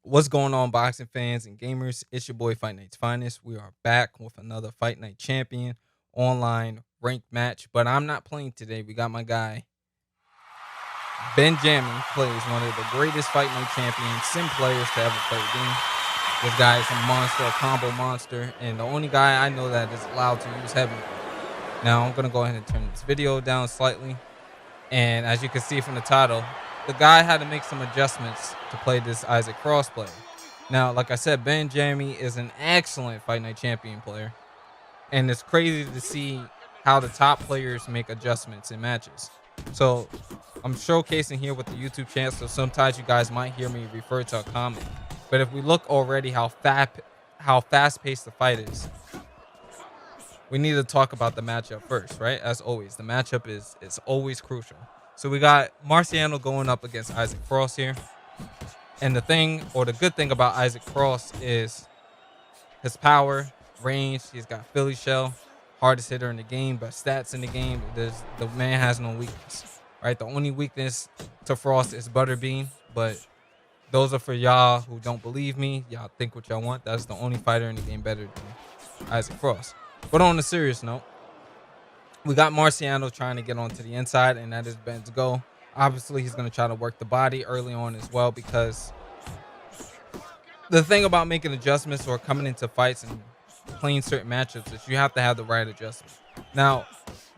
What's going on, boxing fans and gamers? It's your boy Fight Night's Finest. We are back with another Fight Night Champion online ranked match, but I'm not playing today. We got my guy Ben Jammy, plays one of the greatest Fight Night Champions sim players to ever play the game. This guy is a monster, a combo monster, and the only guy I know that is allowed to use heavy. Now I'm gonna go ahead and turn this video down slightly, and as you can see from the title, the guy had to make some adjustments to play this Isaac Frost player. Now, like I said, Ben Jammy is an excellent Fight Night Champion player, and it's crazy to see how the top players make adjustments in matches. So I'm showcasing here with the YouTube channel, so sometimes you guys might hear me refer to a comment. But if we look already how fast-paced the fight is, we need to talk about the matchup first, right? As always, the matchup is always crucial. So we got Marciano going up against Isaac Frost here. And the thing, or the good thing about Isaac Frost is his power, range. He's got Philly shell, hardest hitter in the game, best stats in the game. The man has no weakness, right? The only weakness to Frost is Butterbean, but those are for y'all who don't believe me. Y'all think what y'all want. That's the only fighter in the game better than Isaac Frost. But on a serious note, we got Marciano trying to get onto the inside, and that is Ben's goal. Obviously, he's going to try to work the body early on as well, because the thing about making adjustments or coming into fights and playing certain matchups is you have to have the right adjustment. Now,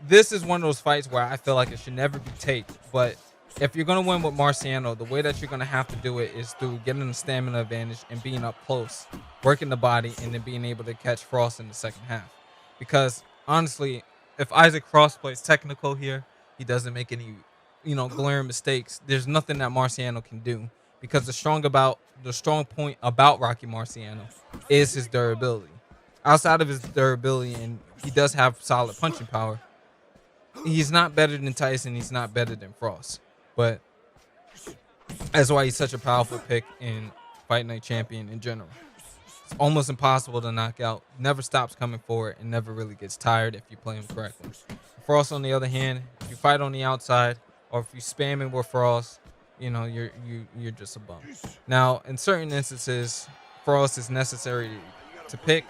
this is one of those fights where I feel like it should never be taped, but if you're going to win with Marciano, the way that you're going to have to do it is through getting the stamina advantage and being up close, working the body, and then being able to catch Frost in the second half. Because honestly, if Isaac Frost plays technical here, he doesn't make any, glaring mistakes. There's nothing that Marciano can do, because the strong point about Rocky Marciano is his durability. Outside of his durability, and he does have solid punching power, he's not better than Tyson. He's not better than Frost. But that's why he's such a powerful pick in Fight Night Champion in general. It's almost impossible to knock out. Never stops coming forward and never really gets tired if you play him correctly. Frost, on the other hand, if you fight on the outside or if you spam it with Frost, you're just a bum. Now, in certain instances, Frost is necessary to pick,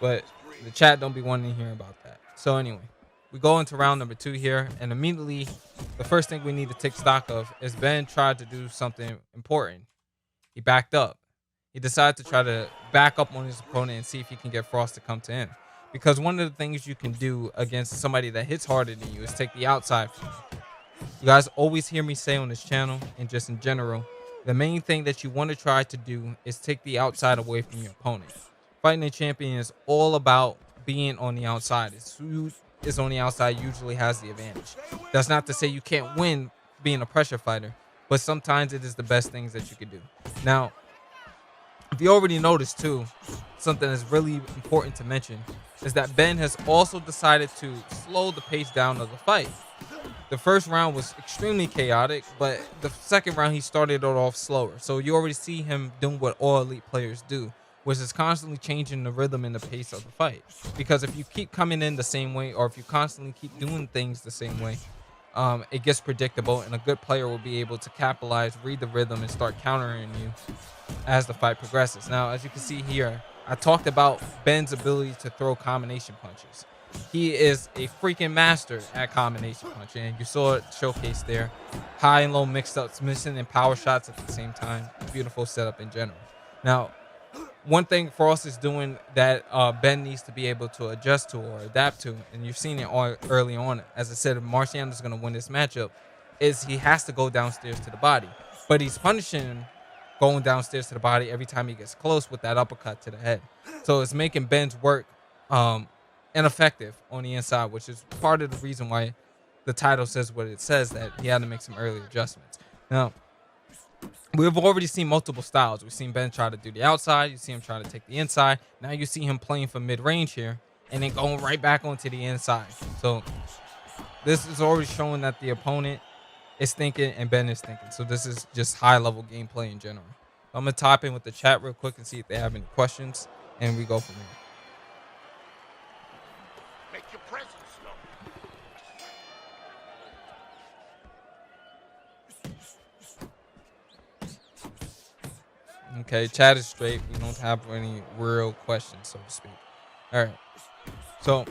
but the chat don't be wanting to hear about that. So anyway, we go into round number 2 here, and immediately the first thing we need to take stock of is Ben tried to do something important. He backed up. He decided to try to back up on his opponent and see if he can get Frost to come to him. Because one of the things you can do against somebody that hits harder than you is take the outside from you. You guys always hear me say on this channel, and just in general, the main thing that you want to try to do is take the outside away from your opponent. Fighting a champion is all about being on the outside. It's who is on the outside usually has the advantage. That's not to say you can't win being a pressure fighter, but sometimes it is the best things that you can do. Now, if you already noticed too, something that's really important to mention is that Ben has also decided to slow the pace down of the fight. The first round was extremely chaotic, but the second round he started it off slower. So you already see him doing what all elite players do, which is constantly changing the rhythm and the pace of the fight. Because if you keep coming in the same way, or if you constantly keep doing things the same way, it gets predictable, and a good player will be able to capitalize, read the rhythm, and start countering you as the fight progresses. Now, as you can see here, I talked about Ben's ability to throw combination punches. He is a freaking master at combination punching, and you saw it showcased there. High and low mixed-ups, missing and power shots at the same time. Beautiful setup in general. Now, one thing Frost is doing that Ben needs to be able to adjust to or adapt to, and you've seen it all early on, as I said, if Marciano is going to win this matchup, is he has to go downstairs to the body. But he's punishing going downstairs to the body every time he gets close with that uppercut to the head. So it's making Ben's work ineffective on the inside, which is part of the reason why the title says what it says, that he had to make some early adjustments. Now, we've already seen multiple styles. We've seen Ben try to do the outside. You see him try to take the inside. Now you see him playing from mid-range here and then going right back onto the inside. So this is already showing that the opponent is thinking and Ben is thinking. So this is just high-level gameplay in general. I'm going to type in with the chat real quick and see if they have any questions, and we go from there. Make your presence known. Okay, chat is straight. We don't have any real questions, so to speak. All right. So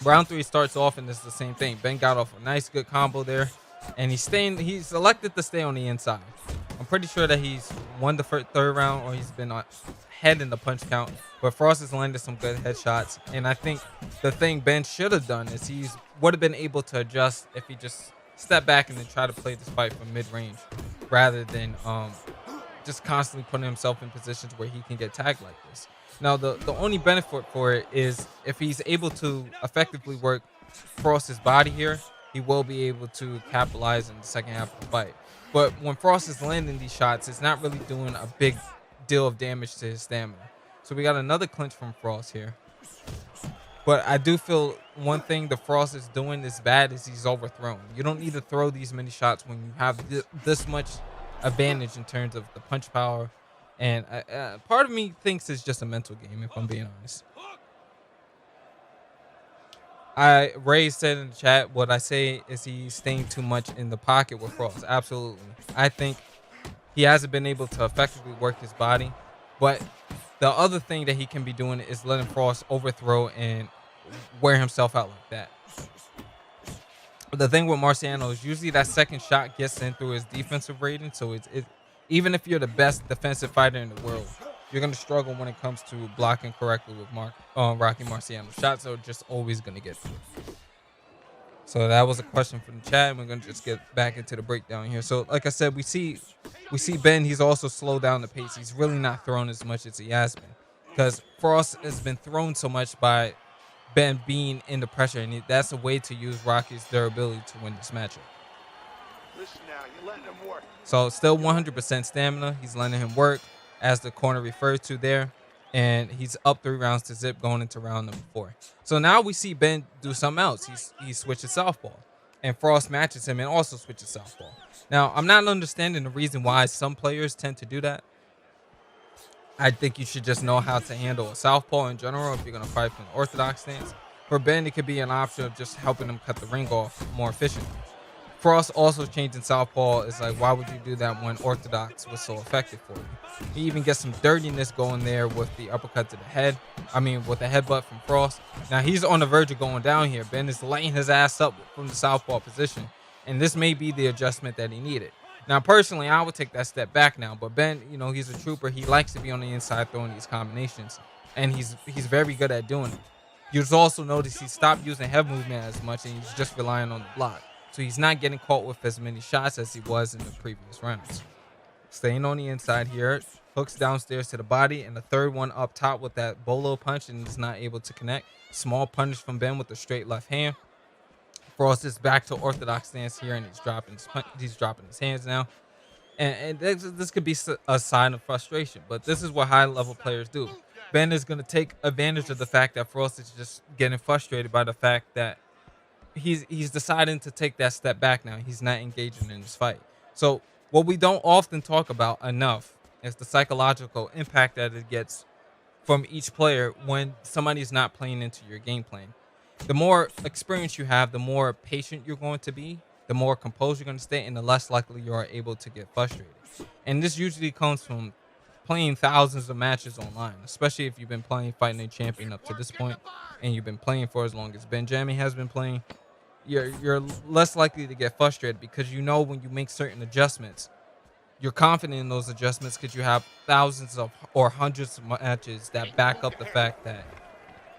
round 3 starts off, and it's the same thing. Ben got off a nice, good combo there, and he's elected to stay on the inside. I'm pretty sure that he's won the third round, or he's been ahead in the punch count. But Frost has landed some good headshots, and I think the thing Ben should have done is would have been able to adjust if he just stepped back and then try to play this fight from mid-range, rather than just constantly putting himself in positions where he can get tagged like this. Now, the only benefit for it is if he's able to effectively work Frost's body here, he will be able to capitalize in the second half of the fight. But when Frost is landing these shots, it's not really doing a big deal of damage to his stamina. So we got another clinch from Frost here. But I do feel one thing the Frost is doing is bad is he's overthrown. You don't need to throw these many shots when you have this much advantage in terms of the punch power. And part of me thinks it's just a mental game, if I'm being honest. Ray said in the chat, what I say is he's staying too much in the pocket with Frost. Absolutely. I think he hasn't been able to effectively work his body. But the other thing that he can be doing is letting Frost overthrow and wear himself out like that. The thing with Marciano is usually that second shot gets in through his defensive rating. So even if you're the best defensive fighter in the world, you're going to struggle when it comes to blocking correctly with Rocky Marciano. Shots are just always going to get through. So that was a question from the chat, and we're going to just get back into the breakdown here. So like I said, we see Ben, he's also slowed down the pace. He's really not thrown as much as he has been, because Frost has been thrown so much by Ben being in the pressure, and that's a way to use Rocky's durability to win this matchup. Listen now, you're letting him work. So still 100% stamina. He's letting him work, as the corner referred to there. And he's up 3 rounds to zip going into round number 4. So now we see Ben do something else. He switches southpaw. And Frost matches him and also switches southpaw. Now, I'm not understanding the reason why some players tend to do that. I think you should just know how to handle a southpaw in general if you're going to fight from an orthodox stance. For Ben, it could be an option of just helping him cut the ring off more efficiently. Frost also changing southpaw is like, why would you do that when orthodox was so effective for you? He even gets some dirtiness going there with the uppercut to the head. With the headbutt from Frost. Now he's on the verge of going down here. Ben is laying his ass up from the southpaw position, and this may be the adjustment that he needed. Now personally, I would take that step back now, but Ben, he's a trooper. He likes to be on the inside throwing these combinations, and he's very good at doing it. You also notice he stopped using head movement as much, and he's just relying on the block. So he's not getting caught with as many shots as he was in the previous rounds. Staying on the inside here. Hooks downstairs to the body. And the third one up top with that bolo punch, and is not able to connect. Small punish from Ben with the straight left hand. Frost is back to orthodox stance here, and he's dropping his hands now. And this could be a sign of frustration. But this is what high-level players do. Ben is going to take advantage of the fact that Frost is just getting frustrated by the fact that he's deciding to take that step back now. He's not engaging in this fight. So what we don't often talk about enough is the psychological impact that it gets from each player when somebody's not playing into your game plan. The more experience you have, the more patient you're going to be, the more composed you're going to stay, and the less likely you are able to get frustrated. And this usually comes from playing thousands of matches online, especially if you've been playing Fight Night Champion up to this point, and you've been playing for as long as Benjamin has been playing. You're less likely to get frustrated because when you make certain adjustments, you're confident in those adjustments because you have thousands of or hundreds of matches that back up the fact that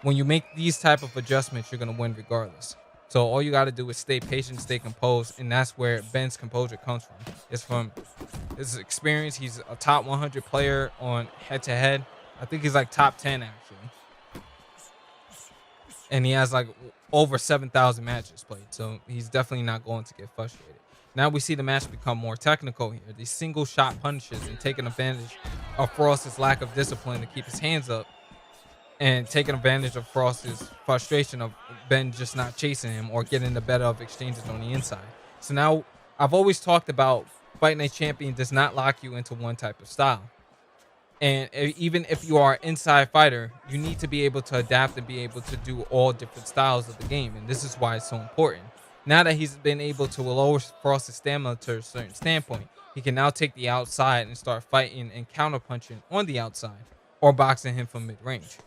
when you make these type of adjustments, you're going to win regardless. So all you got to do is stay patient, stay composed, and that's where Ben's composure comes from. It's from his experience. He's a top 100 player on head-to-head. I think he's like top 10 actually. And he has like over 7,000 matches played. So he's definitely not going to get frustrated. Now we see the match become more technical here. These single shot punishes and taking advantage of Frost's lack of discipline to keep his hands up. And taking advantage of Frost's frustration of Ben just not chasing him or getting the better of exchanges on the inside. So now I've always talked about Fight Night Champion does not lock you into one type of style. And even if you are an inside fighter, you need to be able to adapt and be able to do all different styles of the game. And this is why it's so important. Now that he's been able to lower Frost's stamina to a certain standpoint, he can now take the outside and start fighting and counter punching on the outside or boxing him from mid-range.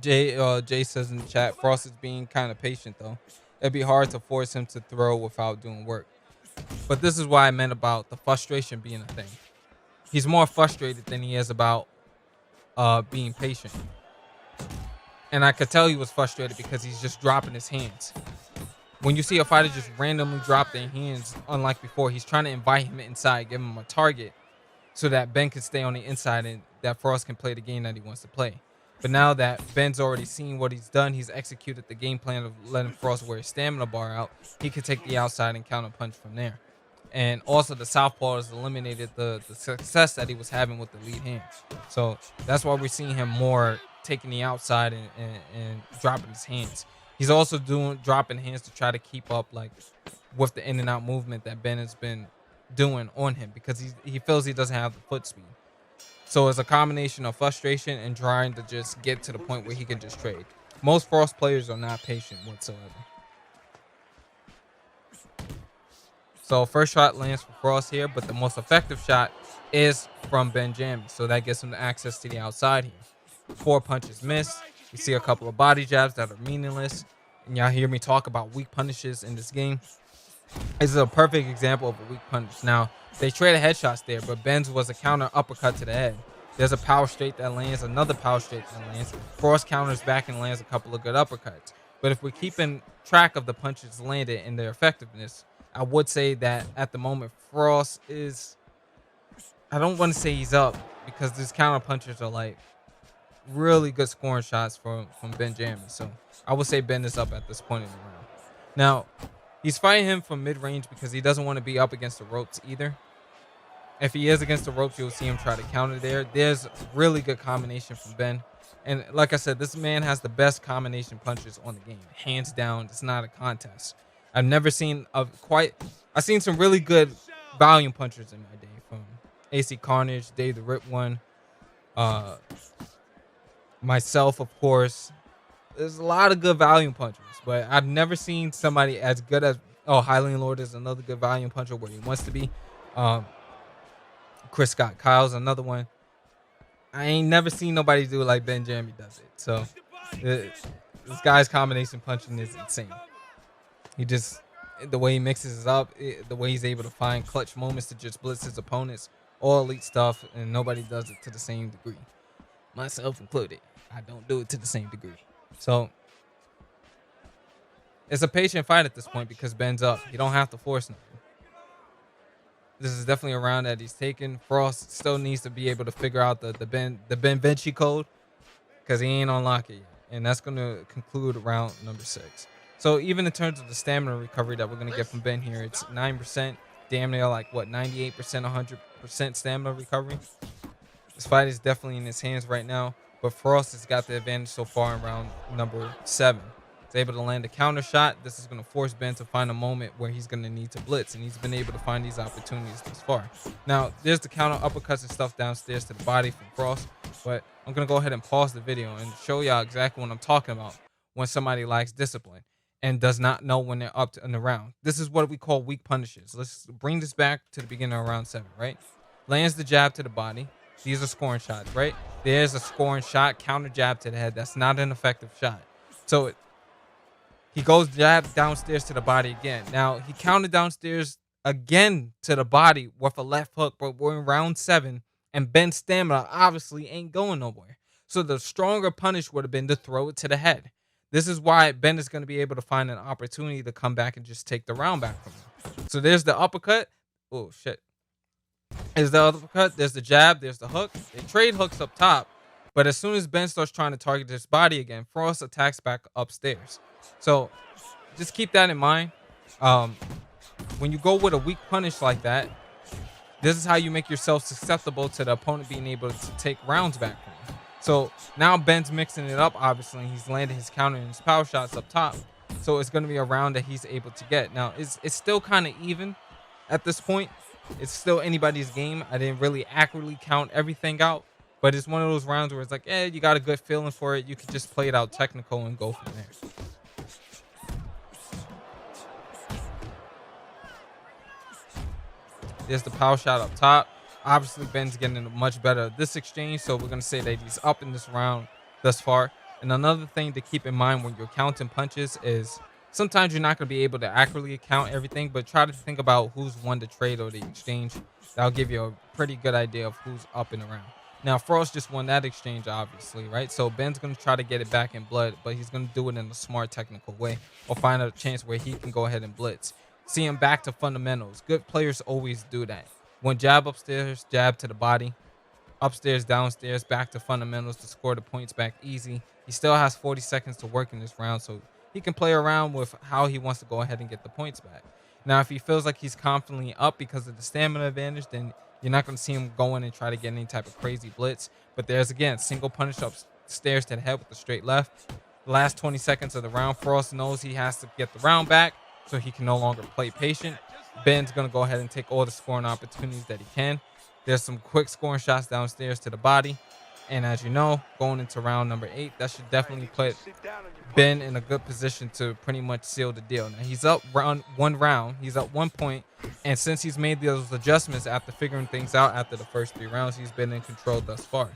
Jay says in the chat, Frost is being kind of patient though. It'd be hard to force him to throw without doing work. But this is why I meant about the frustration being a thing. He's more frustrated than he is about being patient. And I could tell he was frustrated because he's just dropping his hands. When you see a fighter just randomly drop their hands, unlike before, he's trying to invite him inside, give him a target so that Ben can stay on the inside and that Frost can play the game that he wants to play. But now that Ben's already seen what he's done, he's executed the game plan of letting Frost wear his stamina bar out. He can take the outside and counter punch from there. And also the southpaw has eliminated the success that he was having with the lead hand. So that's why we're seeing him more taking the outside and dropping his hands. He's also dropping hands to try to keep up like with the in and out movement that Ben has been doing on him because he feels he doesn't have the foot speed. So it's a combination of frustration and trying to just get to the point where he can just trade. Most Frost players are not patient whatsoever. So first shot lands for Frost here, but the most effective shot is from Benjamin. So that gets him the access to the outside here. 4 punches missed. You see a couple of body jabs that are meaningless. And y'all hear me talk about weak punishes in this game. This is a perfect example of a weak punish. Now, they traded headshots there, but Ben's was a counter uppercut to the head. There's a power straight that lands, another power straight that lands. Frost counters back and lands a couple of good uppercuts. But if we're keeping track of the punches landed and their effectiveness, I would say that at the moment, Frost is... I don't want to say he's up because these counter punches are like really good scoring shots from Benjamin. So I would say Ben is up at this point in the round. Now, he's fighting him from mid-range because he doesn't want to be up against the ropes either. If he is against the ropes, you'll see him try to counter there. There's really good combination from Ben. And like I said, this man has the best combination punches on the game. Hands down, it's not a contest. I've never seen I've seen some really good volume punchers in my day, from AC Carnage, Dave the Rip One, myself, of course. There's a lot of good volume punchers, but I've never seen somebody as good as Hylian Lord is another good volume puncher where he wants to be. Chris Scott Kyle's another one. I ain't never seen nobody do it like Benjamin does it. So this guy's combination punching is insane. He just, the way he mixes it up, the way he's able to find clutch moments to just blitz his opponents, all elite stuff, and nobody does it to the same degree. Myself included. I don't do it to the same degree. So it's a patient fight at this point because Ben's up. You don't have to force nothing. This is definitely a round that he's taken. Frost still needs to be able to figure out the Ben Vinci code because he ain't unlocked it yet. And that's going to conclude round number 6. So even in terms of the stamina recovery that we're going to get from Ben here, it's 9%, damn near like, 98%, 100% stamina recovery. This fight is definitely in his hands right now, but Frost has got the advantage so far in round number 7. He's able to land a counter shot. This is going to force Ben to find a moment where he's going to need to blitz, and he's been able to find these opportunities thus far. Now, there's the counter uppercuts and stuff downstairs to the body from Frost, but I'm going to go ahead and pause the video and show y'all exactly what I'm talking about when somebody lacks discipline and does not know when they're up in the round. This is what we call weak punishes. Let's bring this back to the beginning of round 7, right? Lands the jab to the body. These are scoring shots, right? There's a scoring shot, counter jab to the head. That's not an effective shot. So he goes jab downstairs to the body again. Now, he counted downstairs again to the body with a left hook, but we're in round 7, and Ben's stamina obviously ain't going nowhere. So the stronger punish would have been to throw it to the head. This is why Ben is going to be able to find an opportunity to come back and just take the round back from him. So there's the uppercut. Oh, shit. There's the uppercut. There's the jab. There's the hook. They trade hooks up top. But as soon as Ben starts trying to target his body again, Frost attacks back upstairs. So just keep that in mind. When you go with a weak punish like that, this is how you make yourself susceptible to the opponent being able to take rounds back from you. So now Ben's mixing it up, obviously. He's landing his counter and his power shots up top. So it's going to be a round that he's able to get. Now, it's still kind of even at this point. It's still anybody's game. I didn't really accurately count everything out. But it's one of those rounds where it's like, you got a good feeling for it. You can just play it out technical and go from there. There's the power shot up top. Obviously, Ben's getting much better at this exchange, so we're going to say that he's up in this round thus far. And another thing to keep in mind when you're counting punches is sometimes you're not going to be able to accurately count everything, but try to think about who's won the trade or the exchange. That'll give you a pretty good idea of who's up and around. Now, Frost just won that exchange, obviously, right? So Ben's going to try to get it back in blood, but he's going to do it in a smart, technical way or find a chance where he can go ahead and blitz. See him back to fundamentals. Good players always do that. One jab upstairs, jab to the body. Upstairs, downstairs, back to fundamentals to score the points back easy. He still has 40 seconds to work in this round, so he can play around with how he wants to go ahead and get the points back. Now, if he feels like he's confidently up because of the stamina advantage, then you're not going to see him go in and try to get any type of crazy blitz. But there's, again, single punish upstairs to the head with the straight left. The last 20 seconds of the round, Frost knows he has to get the round back so he can no longer play patient. Ben's going to go ahead and take all the scoring opportunities that he can. There's some quick scoring shots downstairs to the body. And as you know, going into round number 8, that should definitely put Ben in a good position to pretty much seal the deal. Now, he's up one round. He's up 1 point. And since he's made those adjustments after figuring things out after the first 3 rounds, he's been in control thus far.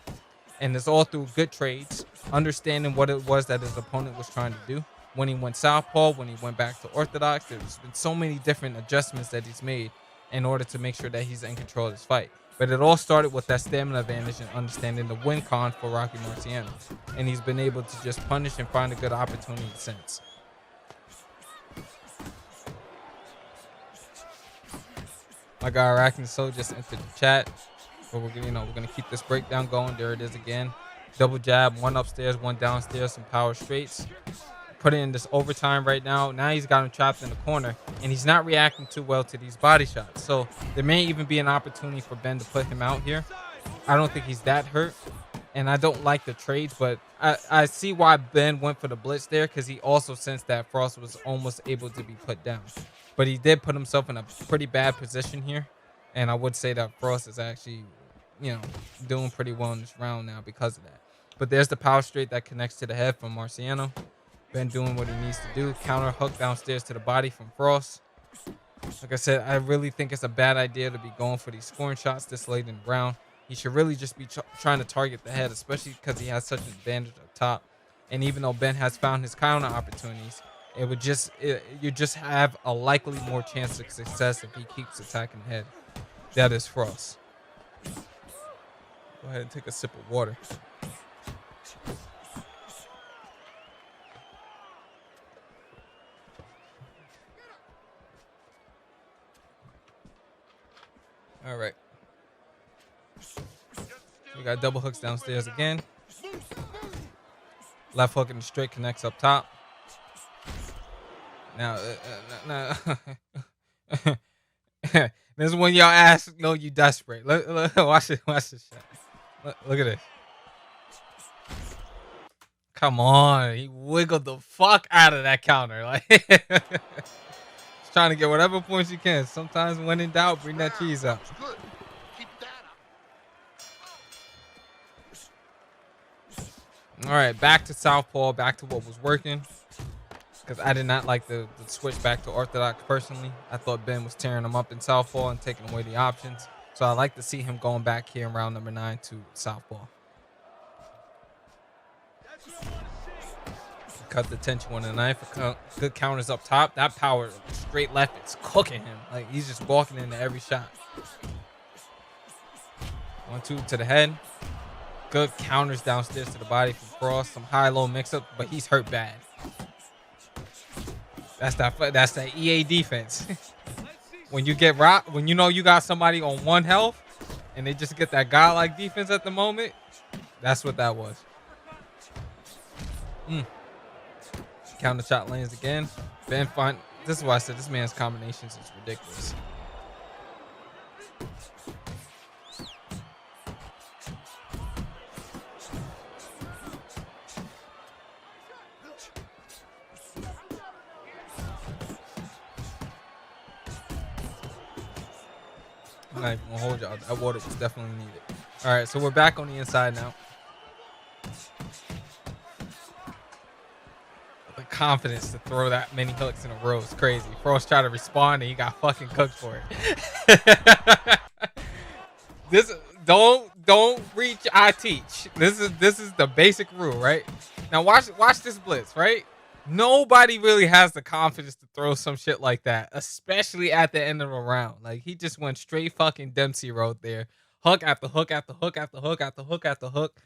And it's all through good trades, understanding what it was that his opponent was trying to do. When he went southpaw, when he went back to orthodox, there's been so many different adjustments that he's made in order to make sure that he's in control of this fight. But it all started with that stamina advantage and understanding the win con for Rocky Marciano. And he's been able to just punish and find a good opportunity since. My guy Arachne Soul just entered the chat. But we're gonna keep this breakdown going. There it is again. Double jab, one upstairs, one downstairs, some power straights. Put it in this overtime right now. Now he's got him trapped in the corner, and he's not reacting too well to these body shots. So there may even be an opportunity for Ben to put him out here. I don't think he's that hurt, and I don't like the trades, but I see why Ben went for the blitz there because he also sensed that Frost was almost able to be put down. But he did put himself in a pretty bad position here, and I would say that Frost is actually, doing pretty well in this round now because of that. But there's the power straight that connects to the head from Marciano. Ben doing what he needs to do. Counter hook downstairs to the body from Frost. Like I said, I really think it's a bad idea to be going for these scoring shots this late in the round. He should really just be trying to target the head, especially because he has such an advantage up top. And even though Ben has found his counter opportunities, you just have a likely more chance of success if he keeps attacking the head. That is Frost. Go ahead and take a sip of water. All right. We got double hooks downstairs again. Left hook in the straight connects up top. Now, this is when y'all ask, no, you desperate. Watch this shot. Look at this. Come on. He wiggled the fuck out of that counter. Like, he's trying to get whatever points he can. Sometimes when in doubt, bring that cheese out. All right, back to southpaw, back to what was working. Because I did not like the switch back to orthodox personally. I thought Ben was tearing him up in southpaw and taking away the options. So I like to see him going back here in round number 9 to southpaw. Cut the tension with a knife. Good counters up top. That power straight left, it's cooking him. Like, he's just walking into every shot. 1-2 to the head. Good counters downstairs to the body from Frost. Some high-low mix-up, but he's hurt bad. That's that EA defense. When you get rocked, when you know you got somebody on 1 health, and they just get that godlike defense at the moment, that's what that was. Counter shot lands again. Ben find this is why I said this man's combinations is ridiculous. I'm not even gonna hold y'all. That water was definitely needed. All right, so we're back on the inside now. The confidence to throw that many hooks in a row is crazy. Frost tried to respond and he got fucking cooked for it. This don't reach, I teach. This is the basic rule, right? Now watch this blitz, right? Nobody really has the confidence to throw some shit like that, especially at the end of a round. Like, he just went straight fucking Dempsey road there. Hook after hook after hook after hook after hook after hook.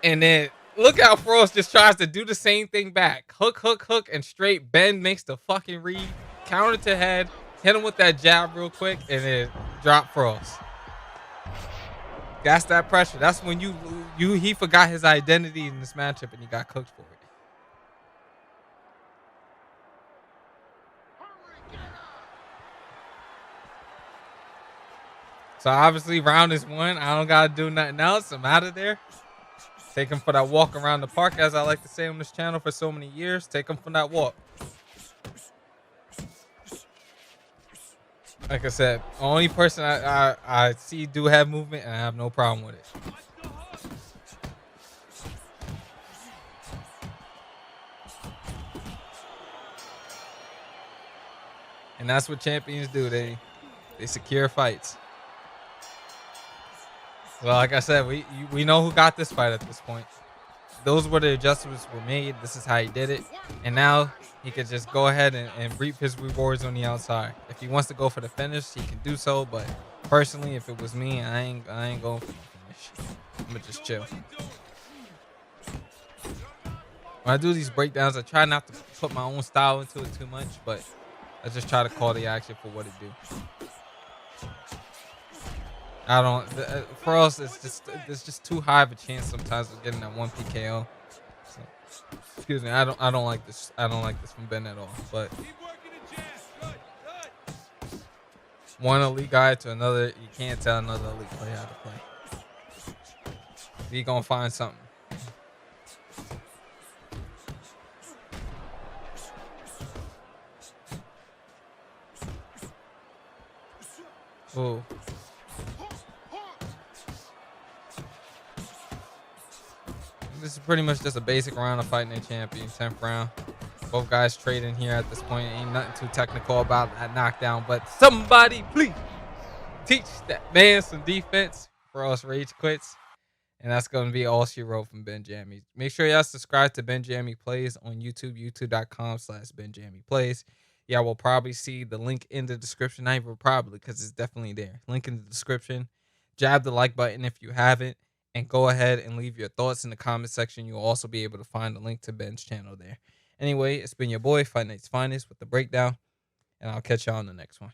And then look how Frost just tries to do the same thing back. Hook, hook, hook, and straight. Ben makes the fucking read. Counter to head. Hit him with that jab real quick, and then drop Frost. That's that pressure. That's when he forgot his identity in this matchup and he got cooked for it. So obviously round is won. I don't gotta do nothing else. I'm out of there. Take him for that walk around the park, as I like to say on this channel for so many years. Take him for that walk. Like I said, only person I see do have movement, and I have no problem with it. And that's what champions do. They secure fights. Well, like I said, we know who got this fight at this point. Those were the adjustments were made. This is how he did it. And now he could just go ahead and reap his rewards on the outside. If he wants to go for the finish, he can do so. But personally, if it was me, I ain't going for the finish. I'm gonna just chill. When I do these breakdowns, I try not to put my own style into it too much, but I just try to call the action for what it do. I don't. For us, there's just too high of a chance sometimes of getting that one PKO. So, excuse me. I don't like this. I don't like this from Ben at all. But one elite guy to another, you can't tell another elite player how to play. He gonna find something. Ooh. This is pretty much just a basic round of Fight Night Champion, 10th round. Both guys trading here at this point. Ain't nothing too technical about that knockdown, but somebody please teach that man some defense, or else rage quits. And that's going to be all she wrote from Ben Jammy. Make sure y'all subscribe to Ben Jammy Plays on YouTube, youtube.com/BenJammyPlays. Y'all will probably see the link in the description. Not even probably, because it's definitely there. Link in the description. Jab the like button if you haven't. And go ahead and leave your thoughts in the comment section. You'll also be able to find a link to Ben's channel there. Anyway, it's been your boy, FightNightsFinest, with the breakdown. And I'll catch y'all on the next one.